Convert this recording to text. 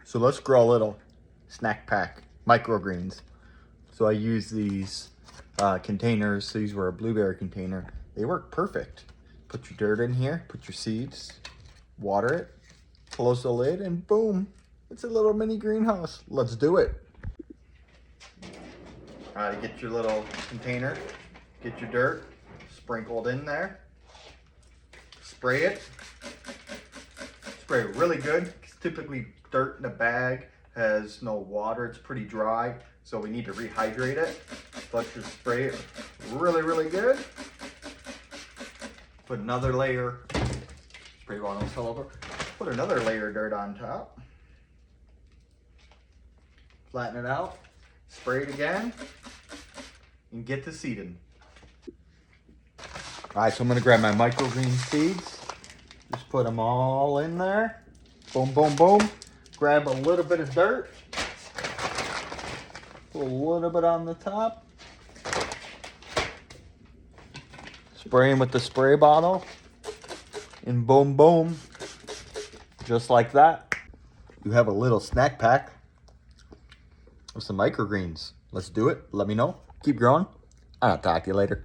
So let's grow a little snack pack, microgreens. So I use these containers. These were a blueberry container. They work perfect. Put your dirt in here, put your seeds, water it, close the lid, and boom, it's a little mini greenhouse. Let's do it. Get your little container, get your dirt sprinkled in there, spray it. Spray it really good. Typically dirt in a bag has no water, it's pretty dry, so we need to rehydrate it. But just spray it really good. Put another layer, spray bottle all over. Put another layer of dirt on top. Flatten it out, spray it again, and get to seeding. All right, so I'm gonna grab my microgreen seeds. Just put them all in there. Boom, boom, boom. Grab a little bit of dirt. Put a little bit on the top. Spray them with the spray bottle. And boom, boom. Just like that. You have a little snack pack of some microgreens. Let's do it. Let me know. Keep growing. I'll talk to you later.